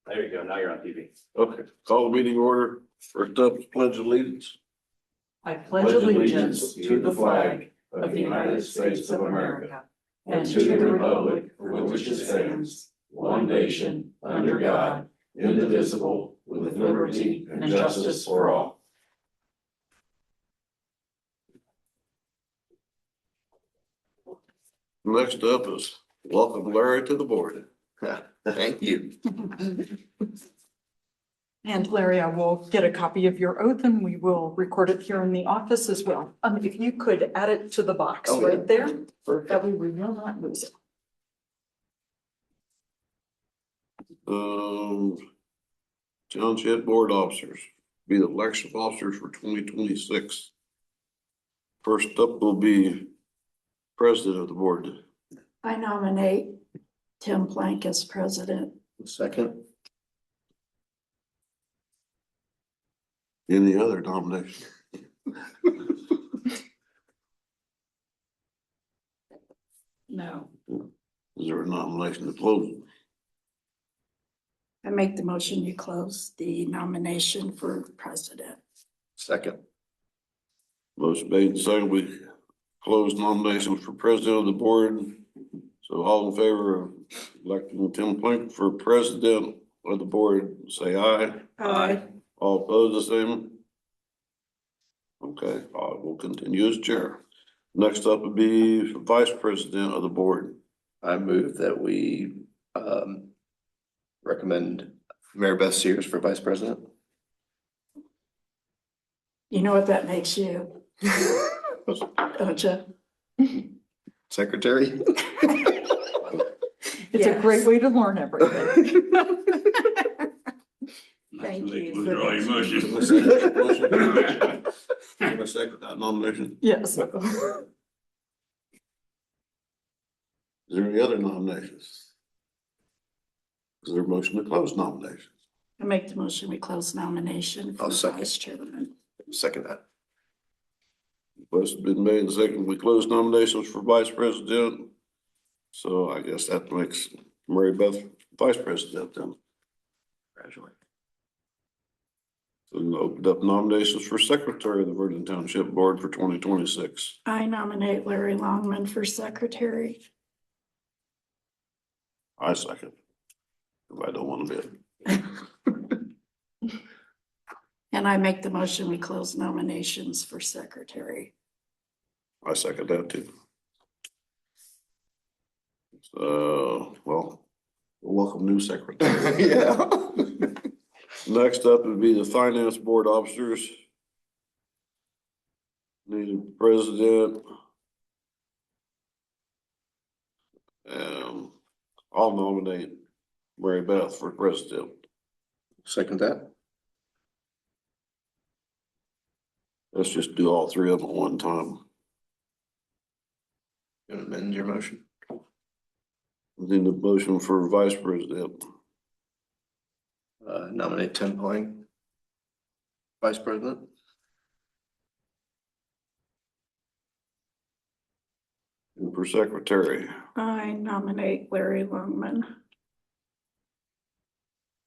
There you go. Now you're on TV. Okay, call the meeting order. First up, is pledge of allegiance. I pledge allegiance to the flag of the United States of America and to the republic for which it stands, one nation, under God, indivisible, with liberty and justice for all. Next up is welcome Larry to the board. Thank you. And Larry, I will get a copy of your oath and we will record it here in the office as well. If you could add it to the box Oh, yeah. right there, that way we will not lose it. Township board officers, be the election officers for 2026. First up will be president of the board. I nominate Tim Plank as president. Second. Any other nomination? No. Is there a nomination to close? I make the motion you close the nomination for president. Second. Motion made and seconded. We close nominations for president of the board. So all in favor of electing Tim Plank for president of the board, say aye. Aye. All opposed, the same? Okay, I will continue as chair. Next up would be vice president of the board. I move that we recommend Mary Beth Sears for vice president. You know what that makes you, don't you? Secretary. It's a great way to learn everything. Thank you. Withdraw your motion. Can I second that nomination? Yes. Is there any other nominations? Is there a motion to close nominations? I make the motion we close nomination for I'll second. vice chairman. Second that. Motion's been made and seconded. We close nominations for vice president. So I guess that makes Mary Beth vice president then. Congratulations. So opened up nominations for secretary of the Vernon Township Board for 2026. I nominate Larry Longman for secretary. I second. If I don't want to be it. And I make the motion we close nominations for secretary. I second that too. So, well, welcome new secretary. Yeah. Next up would be the finance board officers. Need a president. I'll nominate Mary Beth for president. Second that. Let's just do all three of them at one time. You want to amend your motion? Then the motion for vice president. Nominate Tim Plank, vice president. And for secretary. I nominate Larry Longman.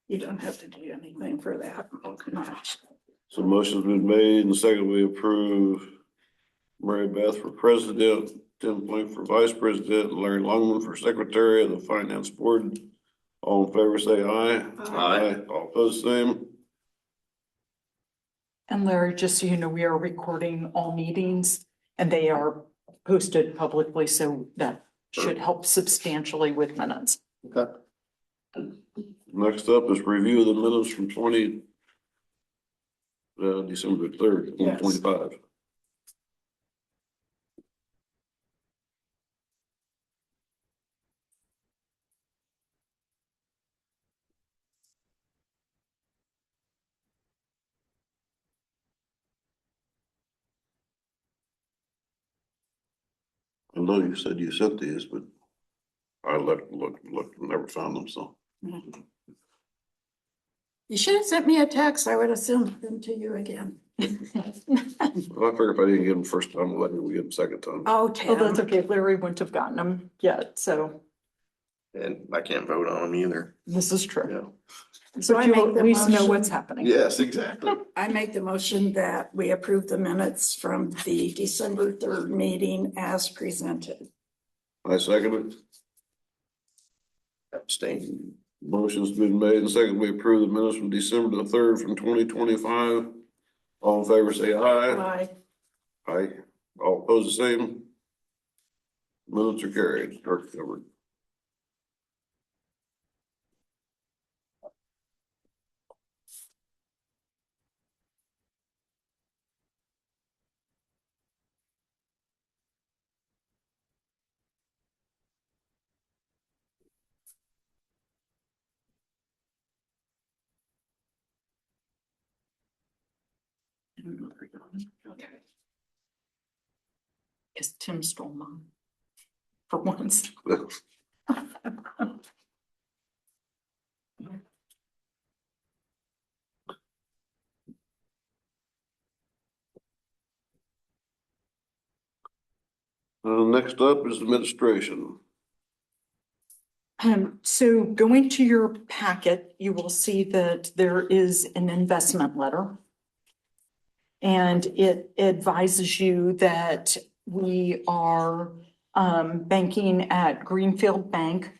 You don't have to do anything for that. So motion's been made and second we approve Mary Beth for president, Tim Plank for vice president, and Larry Longman for secretary of the finance board. All in favor, say aye. Aye. All opposed, same. And Larry, just so you know, we are recording all meetings and they are posted publicly, so that should help substantially with minutes. Okay. Next up is review of the minutes from December 3rd, 2025. I know you said you sent these, but I looked, never found them, so. You should have sent me a text. I would have sent them to you again. Well, I figure if I didn't get them first time, I'll let you get them second time. Okay. Oh, that's okay. Larry wouldn't have gotten them yet, so And I can't vote on them either. this is true. So I But you'll make at the least know motion, what's happening. Yes, exactly. I make the motion that we approve the minutes from the December 3rd meeting as presented. I second it. Abstain. Motion's been made and second. We approve the minutes from December the 3rd from 2025. All in favor, say aye. Aye. Aye. All opposed, the same. Minutes are carried, or covered. Okay. Is Tim stole mine? For once. Next up is administration. So going to your packet, you will see that there is an investment letter. And it advises you that we are banking at Greenfield Bank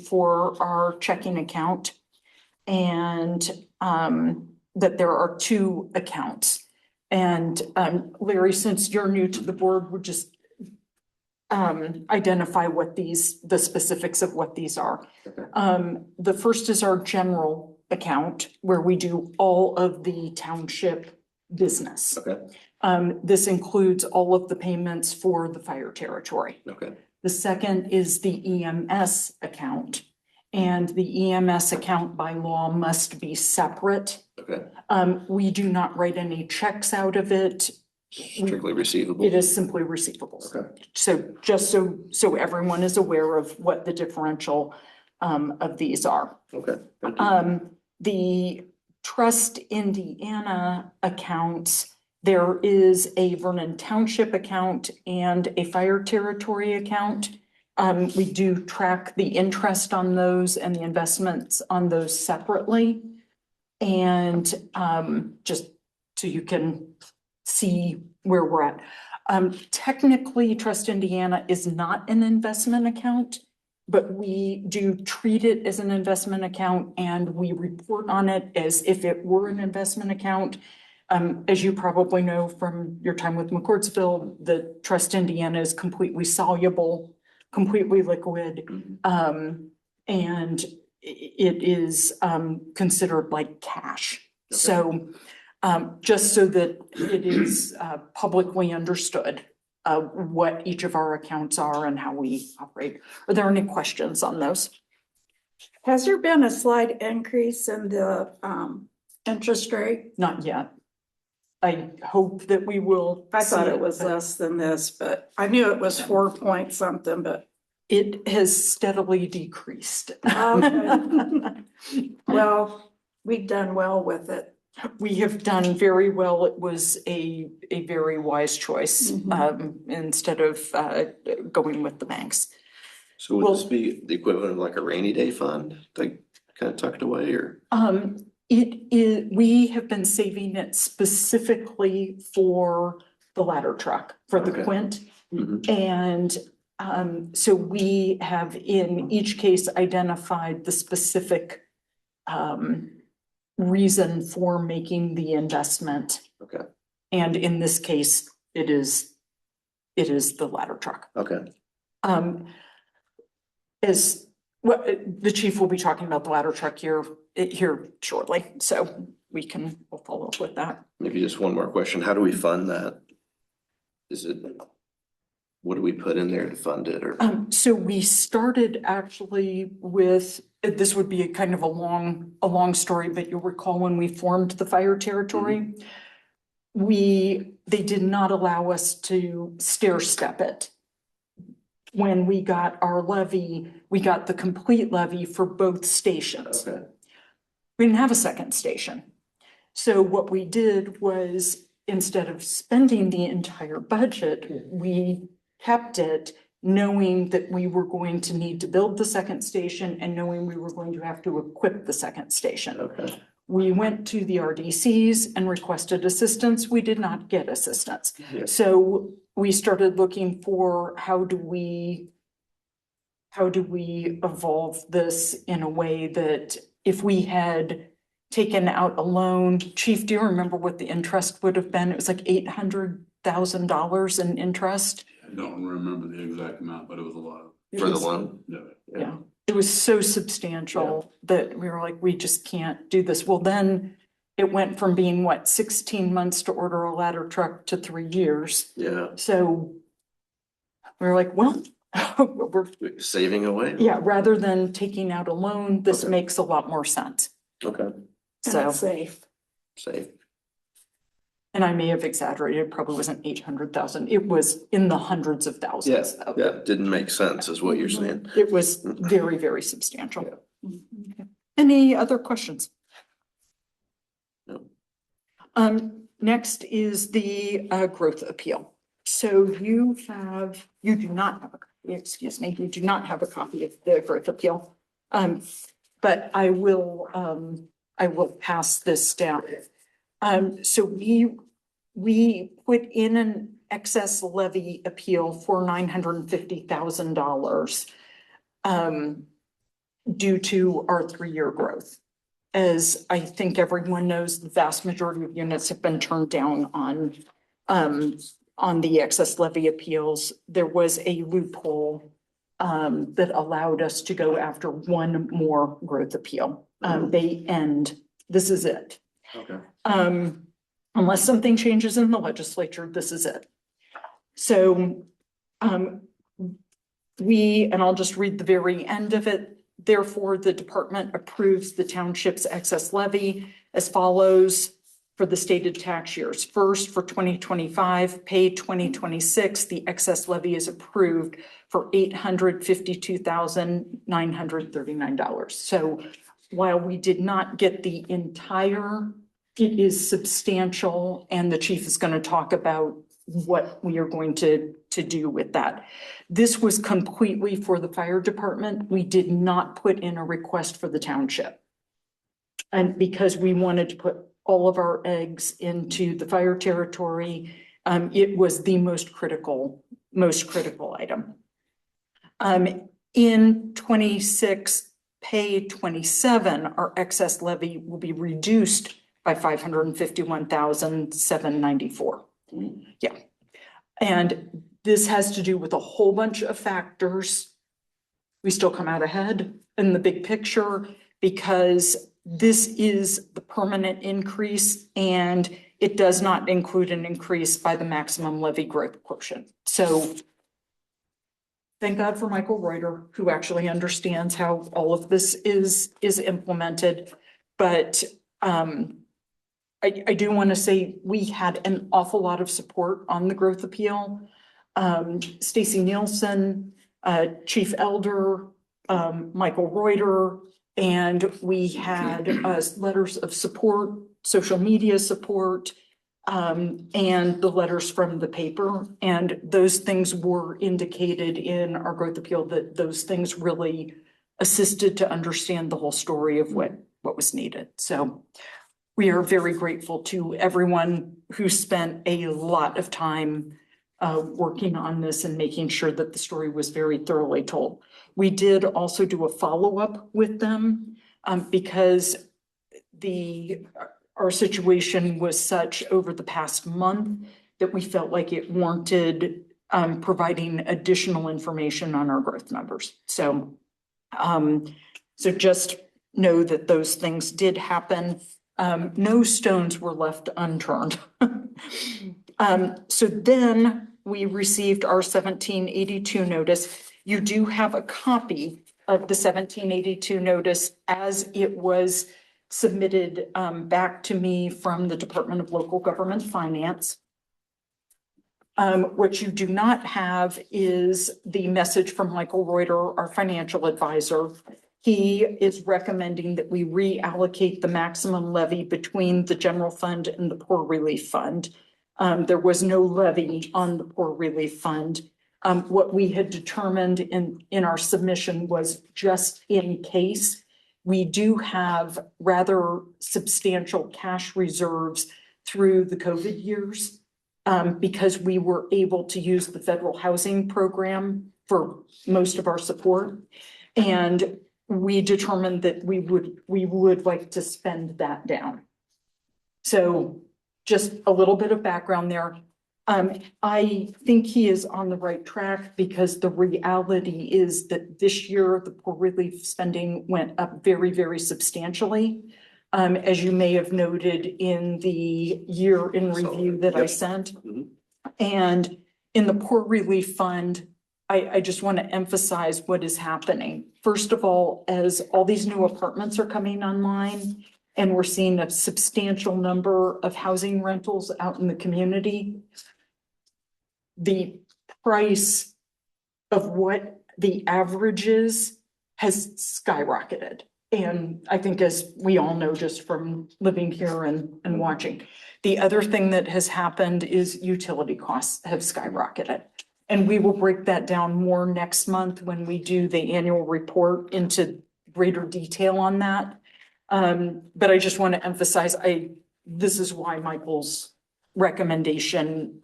for our checking account. And that there are two accounts. And Larry, since you're new to the board, we'll just identify what the specifics of what these are. Okay. The first is our general account where we do all of the township business. Okay. This includes all of the payments for the fire territory. Okay. The second is the EMS account. And the EMS account by law must be separate. Okay. We do not write any checks out of it. Strictly receivable. It is simply receivables. Okay. So just so everyone is aware of what the differential of these are. Okay. Thank you. The Trust Indiana accounts, there is a Vernon Township account and a fire territory account. We do track the interest on those and the investments on those separately. And just so you can see where we're at. Technically, Trust Indiana is not an investment account, but we do treat it as an investment account and we report on it as if it were an investment account. As you probably know from your time with McCourtsville, the Trust Indiana is completely soluble, completely liquid. And it is considered like cash. Okay. So just so that it is publicly understood what each of our accounts are and how we operate. Are there any questions on those? Has there been a slight increase in the interest rate? Not yet. I hope that we will. I thought see it was but less than this, but I knew it was 4 point something, but It has steadily decreased. Okay. well, we've done well with it. We have done very well. It was a very wise choice instead of going with the banks. So would this be the equivalent of like a rainy day fund, like kind of tucked away or? It is, we have been saving it specifically for the ladder truck, for the Okay. Quint. Mhm. And so we have in each case identified the specific reason for making the investment. Okay. And in this case, it is the ladder truck. Okay. As well, the chief will be talking about the ladder truck here shortly, so we'll follow up with that. Maybe just one more question. How do we fund that? What do we put in there to fund it or? So we started actually with, this would be a kind of a long story, but you'll recall when we formed the fire territory, they did not allow us to stair step it. When we got our levy, we got the complete levy for both stations. Okay. We didn't have a second station. So what we did was instead of spending the entire budget, we kept it knowing that we were going to need to build the second station and knowing we were going to have to equip the second station. Okay. We went to the RDCs and requested assistance. We did not get assistance. Yeah. So we started looking for how do we evolve this in a way that if we had taken out a loan, Chief, do you remember what the interest would have been? It was like $800,000 in interest. I don't remember the exact amount, but it was a lot. It For the was- loan? Yeah, it was so substantial that we were like, we just can't do this. Well, then it went from being 16 months to order a ladder truck to 3 years. Yeah. So we were like, well, we're, Saving away? yeah, rather than taking out a loan, this Okay. makes a lot more sense. Okay, And So, it's safe. safe. and I may have exaggerated, it probably wasn't 800,000. It was in the hundreds of thousands. of- Yeah, didn't make sense is what you're saying. It was very, very substantial. Okay. Any other questions? No. Next is the growth appeal. So you do not have a copy, excuse me, you do not have a copy of the growth appeal. But I will pass this down. So we put in an excess levy appeal for $950,000 due to our 3-year growth. As I think everyone knows, the vast majority of units have been turned down on the excess levy appeals. There was a loophole that allowed us to go after one more growth appeal. This is it. Okay. Unless something changes in the legislature, this is it. So, and I'll just read the very end of it. Therefore, the department approves the township's excess levy as follows for the stated tax years. First, for 2025, paid 2026, the excess levy is approved for $852,939. So while we did not get the entire, it is substantial, and the chief is going to talk about what we are going to do with that. This was completely for the fire department. We did not put in a request for the township. And because we wanted to put all of our eggs into the fire territory, it was the most critical item. In 26, pay 27, our excess levy will be reduced by $551,794. Yeah. And this has to do with a whole bunch of factors. We still come out ahead in the big picture because this is the permanent increase and it does not include an increase by the maximum levy growth quotient. So thank God for Michael Reuter, who actually understands how all of this is implemented. But I do want to say we had an awful lot of support on the growth appeal. Stacy Nielsen, Chief Elder, Michael Reuter, and we had letters of support, social media support, and the letters from the paper. And those things were indicated in our growth appeal that those things really assisted to understand the whole story of what was needed. So we are very grateful to everyone who spent a lot of time working on this and making sure that the story was very thoroughly told. We did also do a follow-up with them because our situation was such over the past month that we felt like it warranted providing additional information on our growth numbers. So just know that those things did happen. No stones were left unturned. So then we received our 1782 notice. You do have a copy of the 1782 notice as it was submitted back to me from the Department of Local Government Finance. What you do not have is the message from Michael Reuter, our financial advisor. He is recommending that we reallocate the maximum levy between the general fund and the poor relief fund. There was no levy on the poor relief fund. What we had determined in our submission was just in case. We do have rather substantial cash reserves through the COVID years. Because we were able to use the federal housing program for most of our support. And we determined that we would like to spend that down. So just a little bit of background there. I think he is on the right track because the reality is that this year, the poor relief spending went up very, very substantially. As you may have noted in the year in review that I Yep. sent. Mhm. And in the poor relief fund, I just want to emphasize what is happening. First of all, as all these new apartments are coming online and we're seeing a substantial number of housing rentals out in the community, the price of what the average is has skyrocketed. And I think as we all know, just from living here and watching, the other thing that has happened is utility costs have skyrocketed. And we will break that down more next month when we do the annual report into greater detail on that. But I just want to emphasize, this is why Michael's recommendation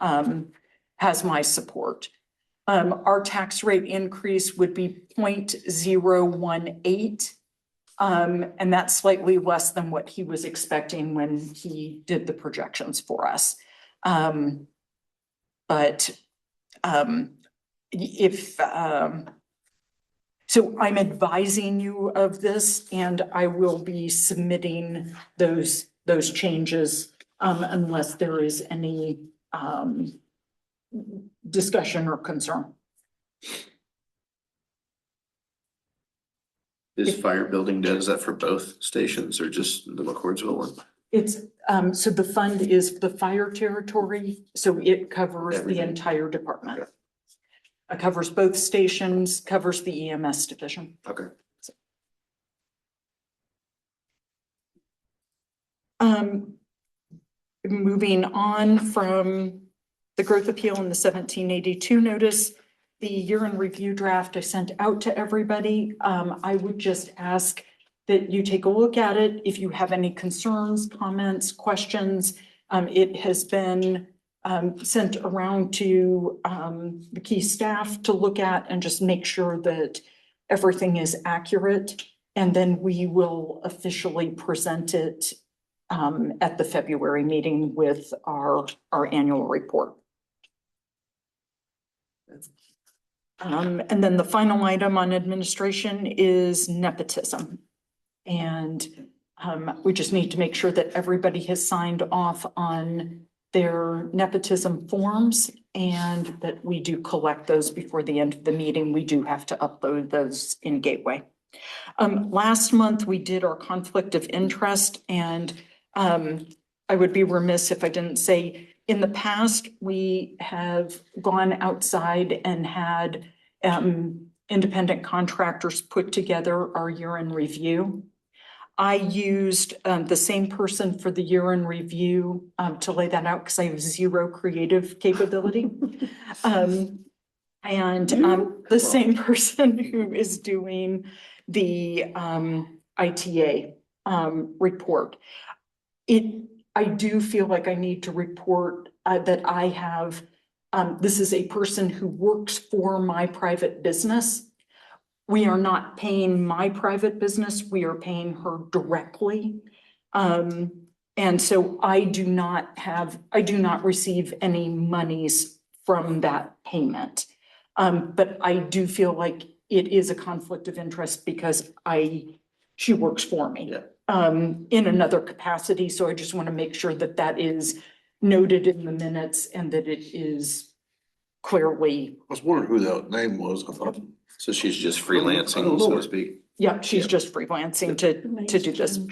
has my support. Our tax rate increase would be 0.018. And that's slightly less than what he was expecting when he did the projections for us. So I'm advising you of this and I will be submitting those changes unless there is any discussion or concern. Is fire building debt, is that for both stations or just the McCordsville one? It's, so the fund is the fire territory, so it covers the Everything. entire department. Okay. It covers both stations, covers the EMS division. Okay. Moving on from the growth appeal and the 1782 notice, the year in review draft I sent out to everybody. I would just ask that you take a look at it. If you have any concerns, comments, questions, it has been sent around to the key staff to look at and just make sure that everything is accurate. And then we will officially present it at the February meeting with our annual report. And then the final item on administration is nepotism. And we just need to make sure that everybody has signed off on their nepotism forms and that we do collect those before the end of the meeting. We do have to upload those in Gateway. Last month, we did our conflict of interest, and I would be remiss if I didn't say, in the past, we have gone outside and had independent contractors put together our year in review. I used the same person for the year in review to lay that out because I have zero creative capability. The same person who is doing the ITA report. I do feel like I need to report that I have, this is a person who works for my private business. We are not paying my private business, we are paying her directly. And so I do not receive any monies from that payment. But I do feel like it is a conflict of interest because she works for me. Yeah. In another capacity, so I just want to make sure that that is noted in the minutes and that it is clearly. I was wondering who that name was. I thought. So she's just I freelancing, don't so know. to speak. Yeah, she's Yeah. just freelancing to do this, I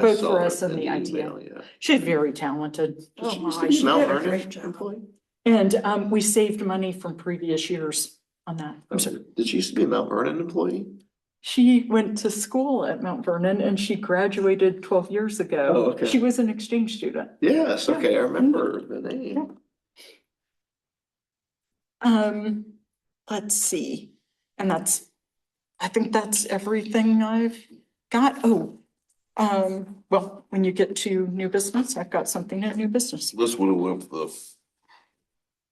both saw for it us and in the ITA. email, yeah. She's very talented. Oh, She used to my, be she Mount did a Vernon great job. And we saved money from previous years on that. I'm sorry. Did she used to be a Mount Vernon employee? She went to school at Mount Vernon and she graduated 12 years ago. Oh, okay. She was an exchange student. Yes, okay, I remember Mm-hmm. the name. let's see. And I think that's everything I've got. Oh, well, when you get to new business, I've got something in new business. This would have went with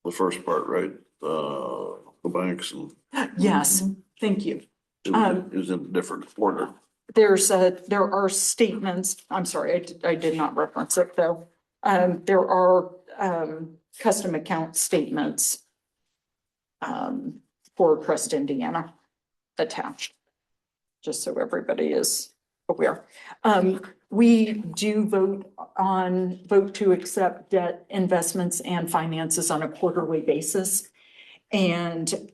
the first part, right? The banks and Yes, thank you. it was in a different order. There are statements, I'm sorry, I did not reference it though. There are, custom account statements for Crest, Indiana attached, just so everybody is aware. We do vote to accept debt, investments and finances on a quarterly basis. And,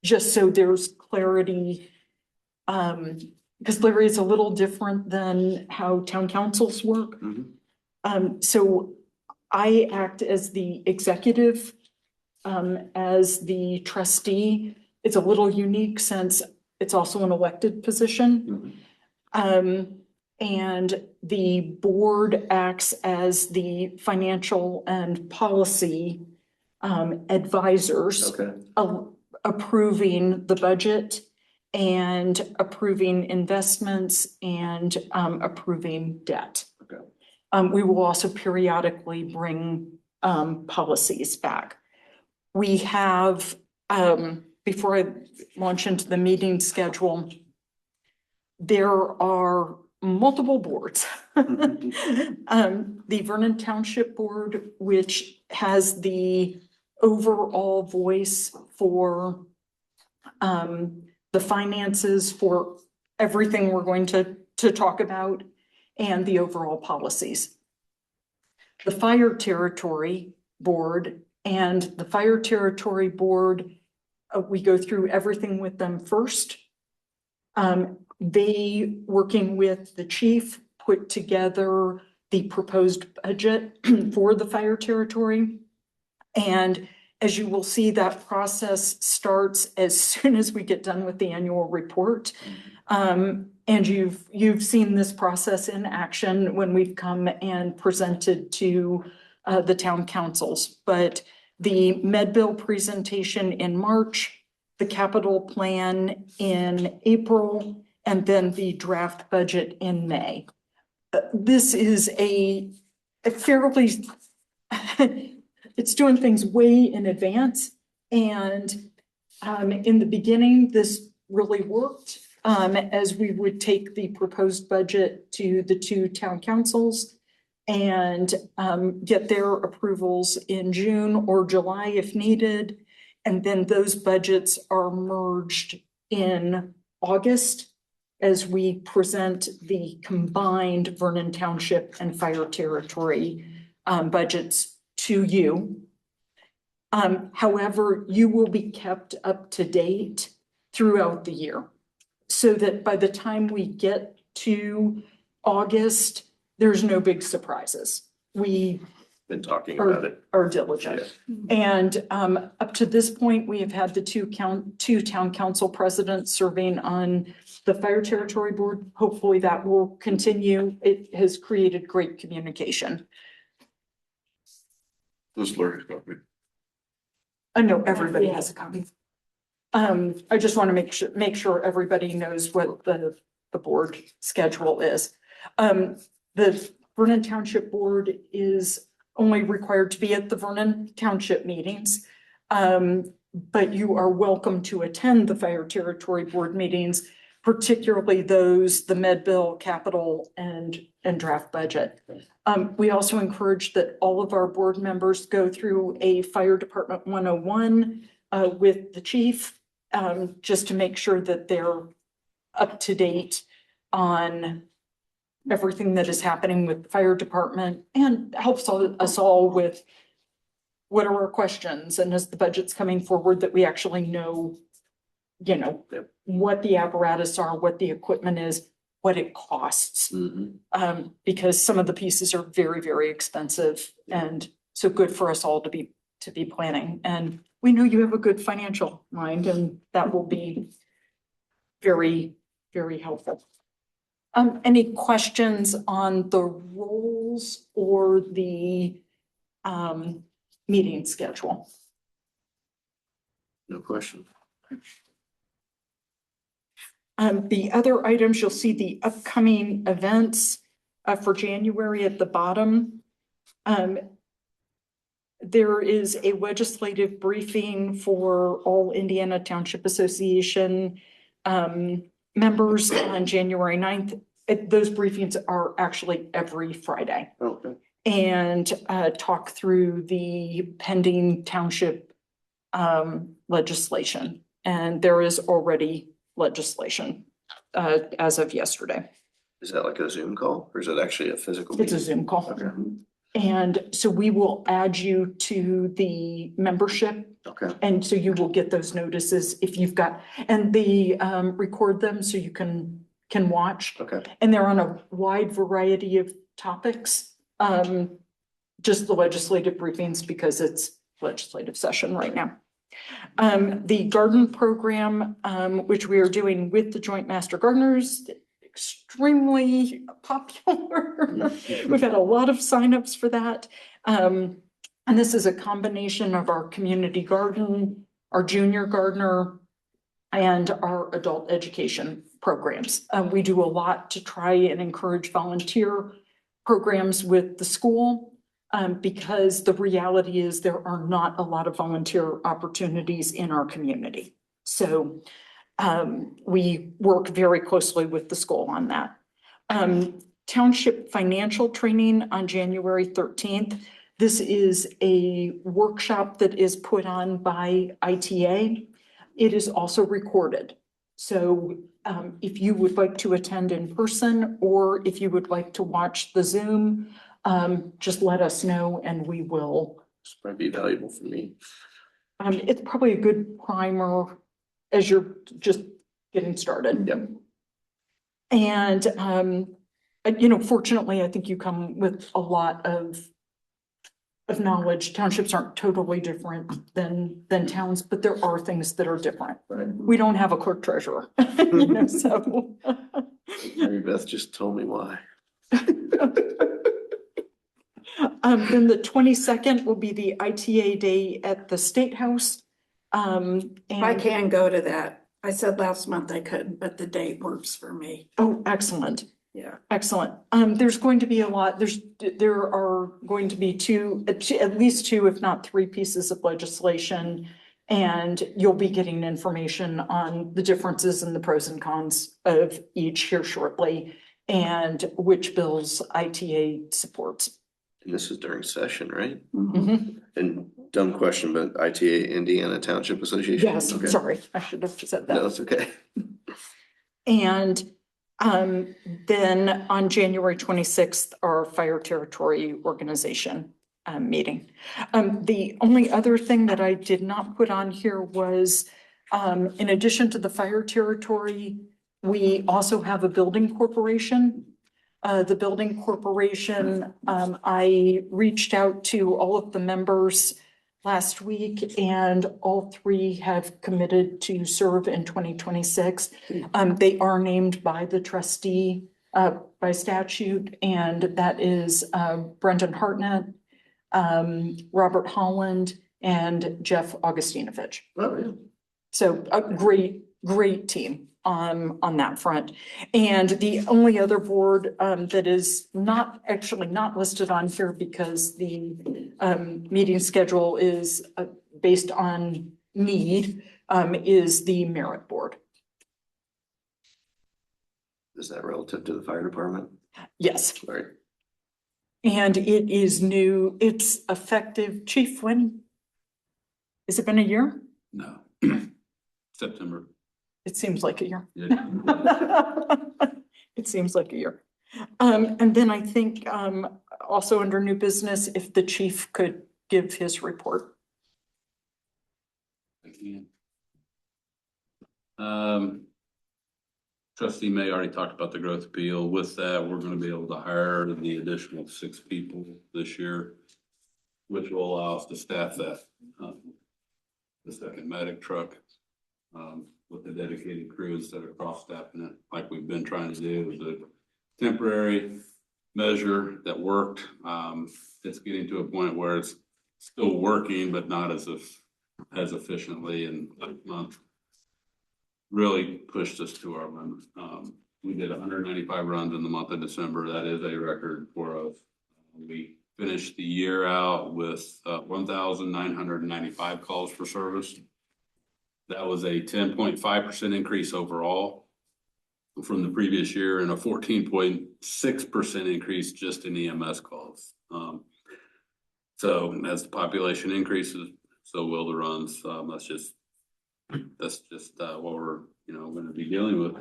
just so there's clarity, because Larry is a little different than how town councils work. So I act as the executive, as the trustee. It's a little unique since it's also an elected position. And the board acts as the financial and policy advisors. Okay. Approving the budget and approving investments and approving debt. Okay. We will also periodically bring policies back. We have, before I launch into the meeting schedule, there are multiple boards. The Vernon Township Board, which has the overall voice for the finances for everything we're going to talk about and the overall policies. The Fire Territory Board and the Fire Territory Board, we go through everything with them first. They, working with the chief, put together the proposed budget for the Fire Territory. And as you will see, that process starts as soon as we get done with the annual report. And you've seen this process in action when we've come and presented to the town councils. But the med bill presentation in March, the capital plan in April, and then the draft budget in May. This is a fairly it's doing things way in advance. And in the beginning, this really worked as we would take the proposed budget to the two town councils and get their approvals in June or July if needed. And then those budgets are merged in August as we present the combined Vernon Township and Fire Territory budgets to you. However, you will be kept up to date throughout the year so that by the time we get to August, there's no big surprises. We Been talking about it. are diligent. And up to this point, we have had the two town council presidents serving on the Fire Territory Board. Hopefully that will continue. It has created great communication. This is Larry's copy. I know everybody has a copy. I just want to make sure everybody knows what the board schedule is. The Vernon Township Board is only required to be at the Vernon Township meetings. But you are welcome to attend the Fire Territory Board meetings, particularly those, the med bill, capital, and draft budget. We also encourage that all of our board members go through a Fire Department 101 with the chief, just to make sure that they're up to date on everything that is happening with the fire department and helps us all with what are our questions, and as the budget's coming forward that we actually know, what the apparatus are, what the equipment is, what it costs. Because some of the pieces are very, very expensive, and so good for us all to be planning. And we know you have a good financial mind, and that will be very, very helpful. Any questions on the roles or the meeting schedule? No question. The other items, you'll see the upcoming events for January at the bottom. There is a legislative briefing for all Indiana Township Association members on January 9th. Those briefings are actually every Friday Okay. and talk through the pending township legislation. And there is already legislation as of yesterday. Is that like a Zoom call or is it actually a physical? It's a meeting? Zoom call. Okay. And so we will add you to the membership. Okay. And so you will get those notices if you've got, and they record them so you can watch. Okay. And they're on a wide variety of topics. Just the legislative briefings because it's legislative session right now. The garden program, which we are doing with the Joint Master Gardeners, extremely popular. We've had a lot of signups for that. And this is a combination of our community garden, our junior gardener, and our adult education programs. We do a lot to try and encourage volunteer programs with the school. Because the reality is there are not a lot of volunteer opportunities in our community. So we work very closely with the school on that. Township financial training on January 13th. This is a workshop that is put on by ITA. It is also recorded. So if you would like to attend in person or if you would like to watch the Zoom, just let us know and we will. This might be valuable for me. It's probably a good primer as you're just getting started. Yep. And, fortunately, I think you come with a lot of knowledge. Townships aren't totally different than towns, but there are things that are different. Right. We don't have a clerk treasurer, so. Mary Beth just told me why. Then the 22nd will be the ITA day at the State House. I And, can go to that. I said last month I couldn't, but the date works for me. oh, excellent. Yeah. Excellent. There's going to be a lot, there are going to be at least two, if not three pieces of legislation. And you'll be getting information on the differences and the pros and cons of each here shortly and which bills ITA supports. And this is during session, right? Mhm. And dumb question, but ITA Indiana Township Association? Yes, Okay. sorry, I should have said No, that. it's okay. And then on January 26th, our fire territory organization meeting. The only other thing that I did not put on here was, in addition to the fire territory, we also have a building corporation. The building corporation, I reached out to all of the members last week and all three have committed to serve in 2026. They are named by the trustee by statute, and that is Brendan Hartnett, Robert Holland, and Jeff Augustinovich. Oh, yeah. So a great team on that front. And the only other board that is not listed on here because the meeting schedule is based on need is the merit board. Is that relative to the fire department? Yes. Right. And it is new. It's effective, Chief, when? Has it been a year? No. September. It seems like a year. Yeah. It seems like a year. And then I think also under new business, if the chief could give his report. I can. Trustee May already talked about the growth appeal. With that, we're going to be able to hire the additional 6 people this year, which will allow us to staff that, the second medic truck, with the dedicated crew instead of cross-staffing it like we've been trying to do. It was a temporary measure that worked. It's getting to a point where it's still working, but not as as efficiently, and really pushed us to our limit. We did 195 runs in the month of December. That is a record for us. We finished the year out with 1,995 calls for service. That was a 10.5% increase overall from the previous year and a 14.6% increase just in EMS calls. So as the population increases, so will the runs. That's just what we're going to be dealing with.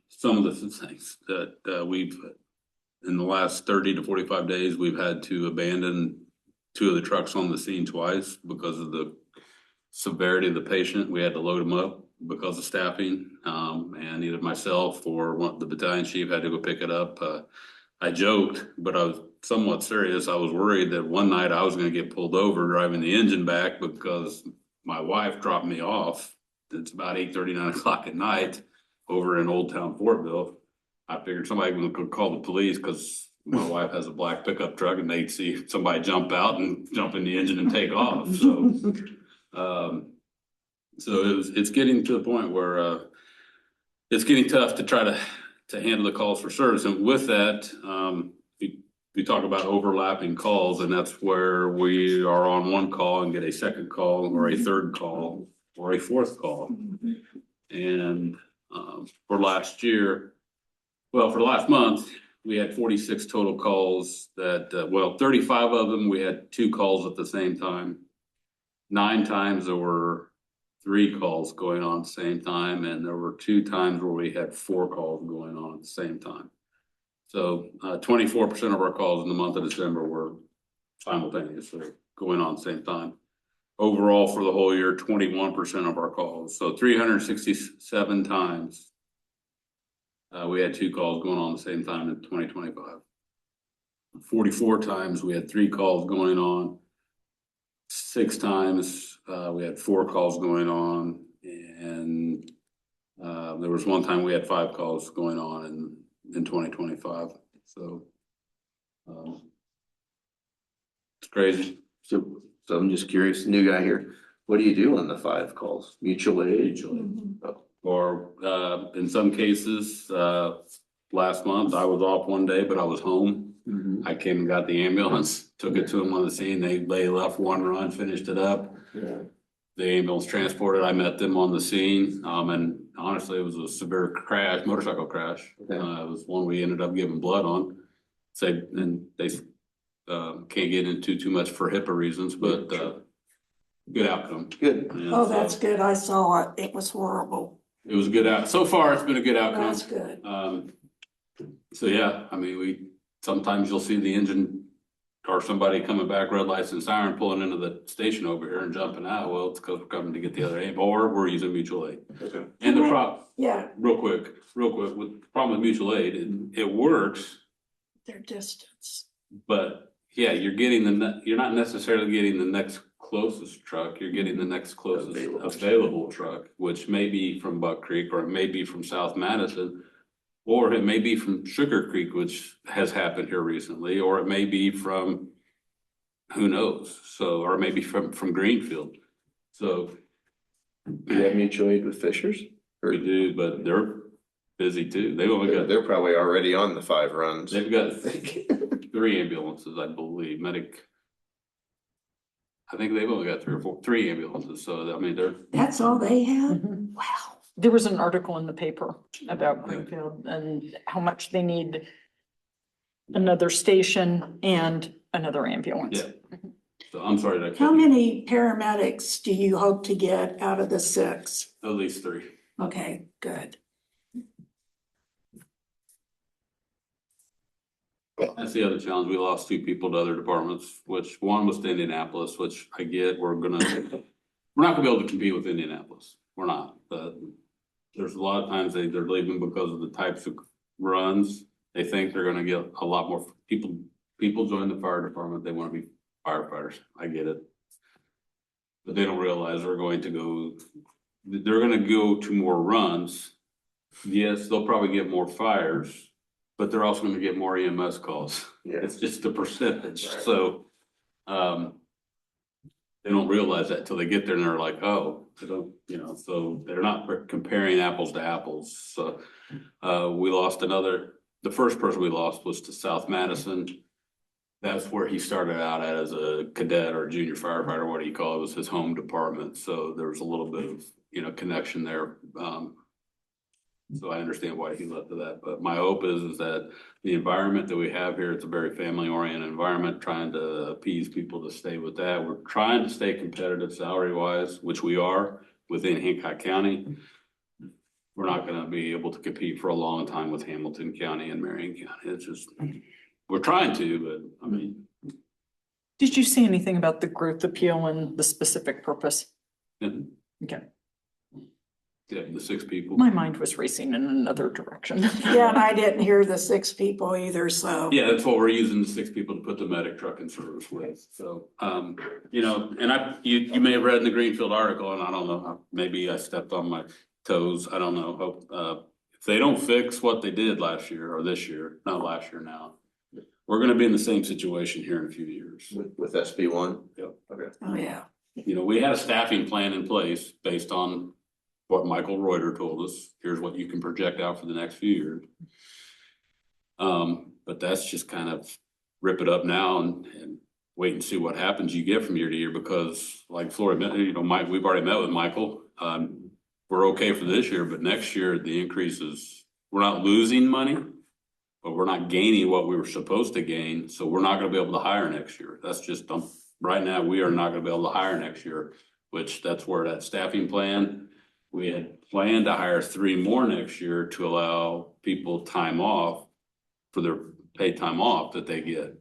Some of the things that we've in the last 30 to 45 days, we've had to abandon 2 of the trucks on the scene twice because of the severity of the patient. We had to load them up because of staffing, and either myself or the battalion chief had to go pick it up. I joked, but I was somewhat serious. I was worried that one night I was going to get pulled over driving the engine back because my wife dropped me off. It's about 8:30, 9 o'clock at night over in Old Town Fortville. I figured somebody was going to call the police because my wife has a black pickup truck and they'd see somebody jump out and jump in the engine and take off. So, it's getting to the point where it's getting tough to try to handle the calls for service. And with that, we talk about overlapping calls, and that's where we are on one call and get a second call or a third call or a fourth call. And for last year, well, for the last month, we had 46 total calls that, 35 of them, we had 2 calls at the same time. 9 times there were 3 calls going on at the same time, and there were 2 times where we had 4 calls going on at the same time. So 24% of our calls in the month of December were simultaneously going on at the same time. Overall, for the whole year, 21% of our calls. So 367 times we had 2 calls going on at the same time in 2025. 44 times we had 3 calls going on. 6 times we had 4 calls going on, and there was one time we had 5 calls going on in 2025. So it's crazy. So I'm just curious, new guy here, what do you do on the 5 calls? Mutual aid? Or in some cases, last month I was off one day, but I was home. I came and got the ambulance, took it to them on the scene. They left one run, finished it up. Yeah. The ambulance transported. I met them on the scene, and honestly, it was a severe crash, motorcycle crash. Okay. It was one we ended up giving blood on. And they can't get into too much for HIPAA reasons, but good outcome. Good. And Oh, that's good. I saw it. It was horrible. It was a good out. So far, it's been a good outcome. That's good. So yeah, I mean, sometimes you'll see the engine or somebody coming back, red lights and siren, pulling into the station over here and jumping out. Well, it's because we're coming to get the other aid, or we're using mutual aid. Okay. And the problem, Yeah, real quick, with the problem with mutual aid, it works, their distance. but yeah, you're not necessarily getting the next closest truck. You're getting the next closest available truck, which may be from Buck Creek, or it may be from South Madison, or it may be from Sugar Creek, which has happened here recently, or it may be from, who knows? So, or maybe from Greenfield. So Do you have mutual aid with Fishers? we do, but they're busy too. They've only got, They're probably already on the 5 runs. they've got 3 ambulances, I believe. I think they've only got 3 ambulances. So I mean, That's all they had? Mhm. Wow. There was an article in the paper about Greenfield and how much they need another station and another ambulance. yeah. So I'm sorry that. How many paramedics do you hope to get out of the 6? At least 3. Okay, good. That's the other challenge. We lost 2 people to other departments, which one was to Indianapolis, which I get. We're not gonna be able to compete with Indianapolis. We're not. There's a lot of times they're leaving because of the types of runs. They think they're gonna get a lot more people. People join the fire department. They want to be firefighters. I get it. But they don't realize they're going to go to more runs. Yes, they'll probably get more fires, but they're also going to get more EMS calls. Yeah. It's just the percentage. Right. So They don't realize that till they get there and they're like, oh, they don't, so they're not comparing apples to apples. So, we lost the first person we lost was to South Madison. That's where he started out at as a cadet or junior firefighter, what do you call it? It was his home department. So there was a little bit of, connection there. So I understand why he left to that, but my hope is that the environment that we have here, it's a very family oriented environment, trying to appease people to stay with that. We're trying to stay competitive salary wise, which we are within Hancock County. We're not going to be able to compete for a long time with Hamilton County and Marion County. It's just, we're trying to, but I mean. Did you say anything about the growth appeal and the specific purpose? Okay. Yeah, the 6 people. My mind was racing in another direction. Yeah, and I didn't hear the 6 people either, so. Yeah, that's what we're using the 6 people to put the medic truck in service with. So, and you may have read in the Greenfield article, and I don't know, maybe I stepped on my toes. I don't know. If they don't fix what they did last year or this year, not last year now, we're going to be in the same situation here in a few years. With SB1? Yep. Okay. Oh, yeah. We had a staffing plan in place based on what Michael Reuter told us. Here's what you can project out for the next few years. But that's just kind of rip it up now and wait and see what happens you get from year to year, because like Florida, Mike, we've already met with Michael. We're okay for this year, but next year the increase is, we're not losing money, but we're not gaining what we were supposed to gain. So we're not going to be able to hire next year. That's just, right now, we are not going to be able to hire next year, which that's where that staffing plan, we had planned to hire 3 more next year to allow people time off for their paid time off that they get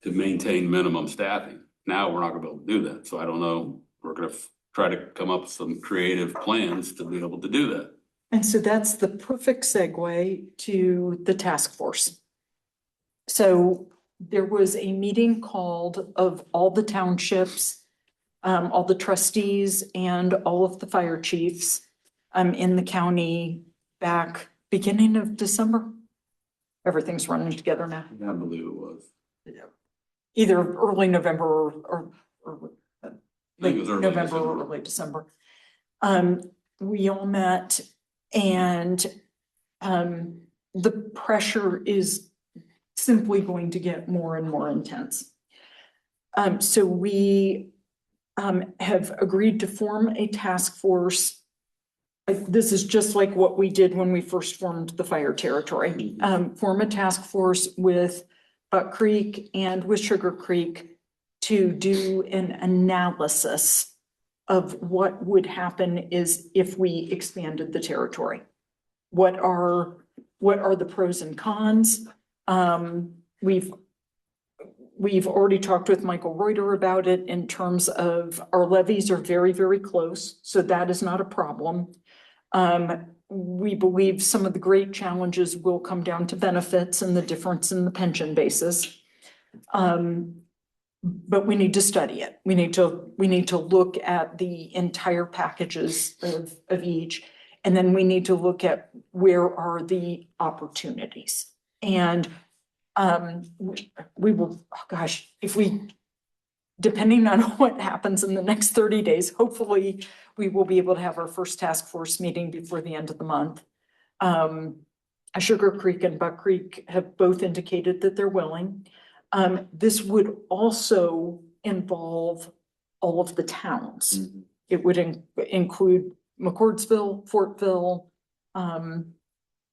to maintain minimum staffing. Now we're not gonna be able to do that. So I don't know, we're gonna try to come up with some creative plans to be able to do that. And so that's the perfect segue to the task force. So there was a meeting called of all the townships, all the trustees and all of the fire chiefs in the county back beginning of December. Everything's running together now. I believe it was. Either early November or I think late it was early November December. or early December. We all met, and the pressure is simply going to get more and more intense. So we have agreed to form a task force. This is just like what we did when we first formed the fire territory. Form a task force with Buck Creek and with Sugar Creek to do an analysis of what would happen is if we expanded the territory. What are the pros and cons? We've already talked with Michael Reuter about it in terms of our levies are very, very close, so that is not a problem. We believe some of the great challenges will come down to benefits and the difference in the pension basis. But we need to study it. We need to look at the entire packages of each, and then we need to look at where are the opportunities. And we will, oh gosh, depending on what happens in the next 30 days, hopefully we will be able to have our first task force meeting before the end of the month. Sugar Creek and Buck Creek have both indicated that they're willing. This would also involve all of the towns. Mm-hmm. It would include McCordsville, Fortville,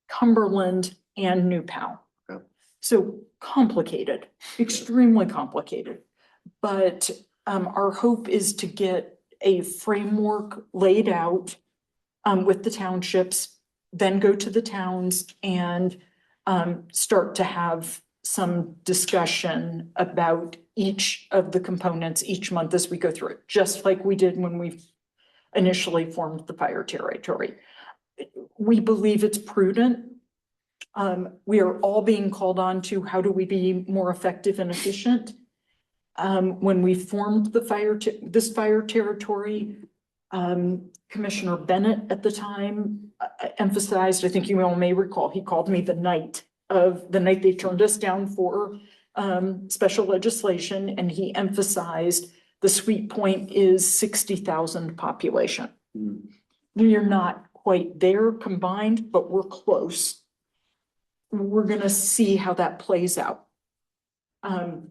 Cumberland, and New Pal. So complicated, extremely complicated. But our hope is to get a framework laid out with the townships, then go to the towns and start to have some discussion about each of the components each month as we go through it, just like we did when we initially formed the fire territory. We believe it's prudent. We are all being called on to how do we be more effective and efficient. When we formed this fire territory, Commissioner Bennett at the time emphasized, I think you all may recall, he called me the night they turned us down for special legislation, and he emphasized the sweet point is 60,000 population. We are not quite there combined, but we're close. We're gonna see how that plays out.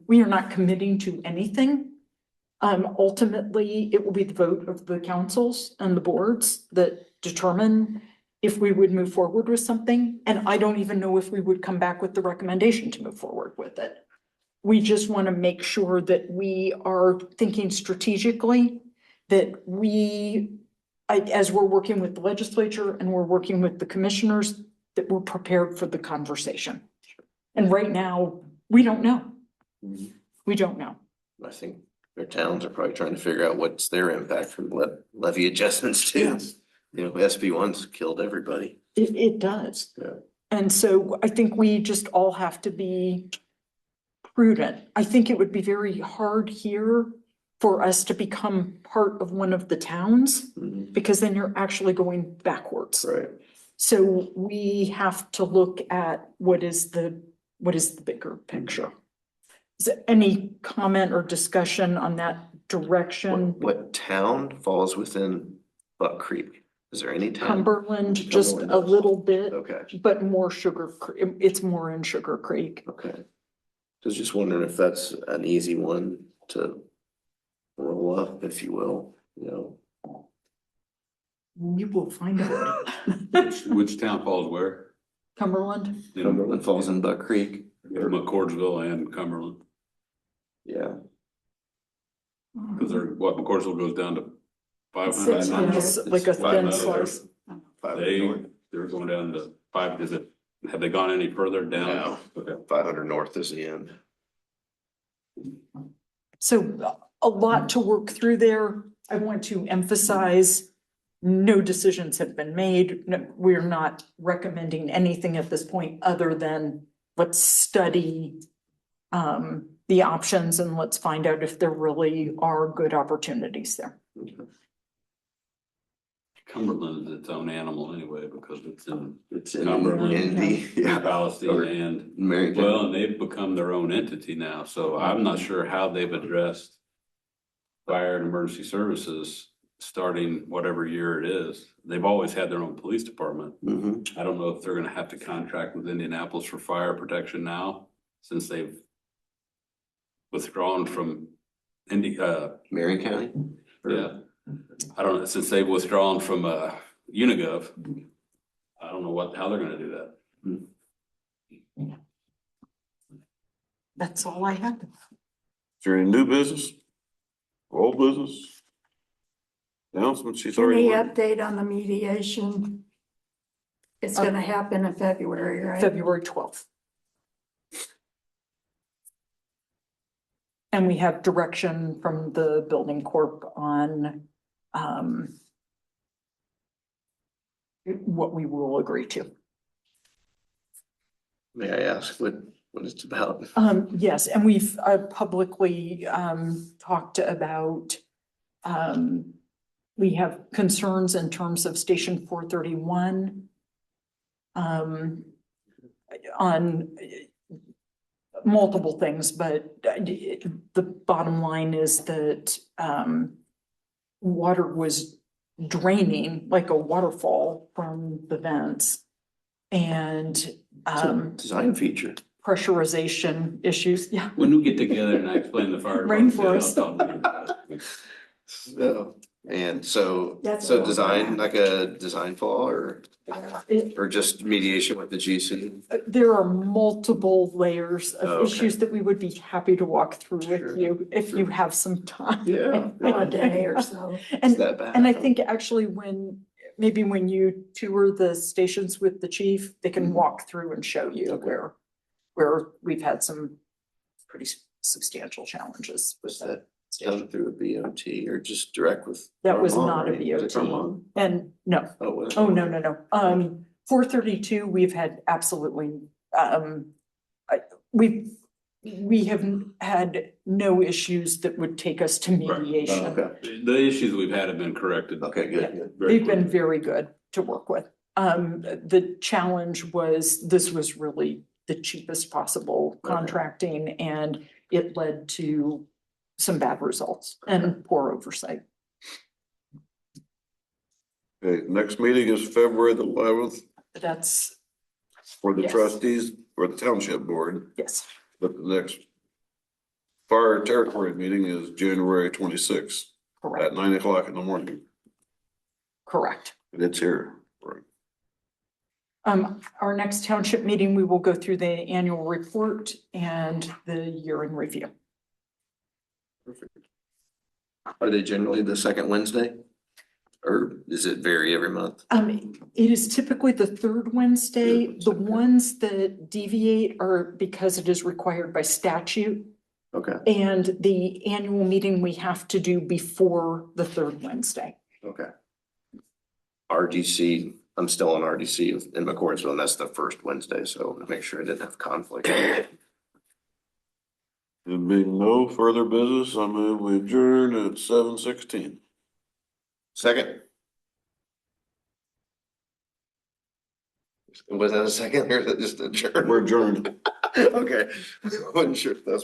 We are not committing to anything. Ultimately, it will be the vote of the councils and the boards that determine if we would move forward with something. And I don't even know if we would come back with the recommendation to move forward with it. We just want to make sure that we are thinking strategically, that as we're working with the legislature and we're working with the commissioners, that we're prepared for the conversation. And right now, we don't know. We don't know. I think their towns are probably trying to figure out what's their impact from levy adjustments too. You know, SB1's killed everybody. It does. Yeah. And so I think we just all have to be prudent. I think it would be very hard here for us to become part of one of the towns, because then you're actually going backwards. Right. So we have to look at what is the bigger picture. Is there any comment or discussion on that direction? What town falls within Buck Creek? Is there any town? Cumberland, just Cumberland a does. little bit, Okay, but more it's more in Sugar Creek. okay. Just wondering if that's an easy one to roll up, if you will, you know. You will find out. Which town falls where? Cumberland, In Cumberland falls in Buck Creek. McCordsville and Cumberland, Yeah, because McCordsville goes down to 500. 600. it's like a thin slice. They're going down to 5, have they gone any further down? No. Okay. 500 north is the end. So a lot to work through there. I want to emphasize, no decisions have been made. No, we're not recommending anything at this point other than let's study the options and let's find out if there really are good opportunities there. Cumberland is its own animal anyway, because It's in Cumberland, Indy, yeah. Palestine and, Marion well, County. and they've become their own entity now, so I'm not sure how they've addressed fire and emergency services starting whatever year it is. They've always had their own police department. Mhm. I don't know if they're gonna have to contract with Indianapolis for fire protection now, since they've withdrawn from Marion County? yeah. I don't know, since they've withdrawn from Unigov, I don't know how they're gonna do that. That's all I have. Is there any new business? Old business? Announcement, she's already. Any update on the mediation? It's gonna happen in February, right? February 12th. And we have direction from the building corp on what we will agree to. May I ask what it's about? Yes, and we've publicly talked about we have concerns in terms of Station 431 on multiple things, but the bottom line is that water was draining like a waterfall from the vents, and It's a design feature. pressurization issues. Yeah. When we get together and I explain the fire department, I'll Rainforest. talk to you about it. So, and so That's so what- design, like a design flaw It- or just mediation with the GC? There are multiple layers Oh, of okay. issues that we would be happy to walk through Sure, with you if you have some time. Yeah. A day or so. It's And, that bad. and I think actually maybe when you tour the stations with the chief, they can walk through and show you Okay. where we've had some pretty substantial challenges with Was that that station. done through a BOT or just direct with? That was Vermont, not a right? Was it BOT. Vermont? And no, Oh, was it? oh, no. 432, we've had absolutely, we have had no issues that would take us to Oh, mediation. okay, The issues we've had have been corrected. okay, good. very They've been quickly. very good to work with. The challenge was, this was really the cheapest possible contracting, and it led to some bad results and poor oversight. Okay, next meeting is February the 11th That's, for the Yes. trustees, for the township board. yes, But the next fire territory meeting is January 26th at correct, 9 o'clock in the morning. correct. And it's here. Right. Our next township meeting, we will go through the annual report and the year in review. Are they generally the second Wednesday? Or does it vary every month? It is typically the third Wednesday. The ones that deviate are because it is required by statute. Okay, And the annual meeting we have to do before the third Wednesday. okay. RDC, I'm still on RDC in McCordsville, and that's the first Wednesday, so make sure I didn't have conflict. There being no further business, I move we adjourn at 7:16. Second? Was that a second or is it just a adjourn? We're adjourned. Okay, wasn't sure if that's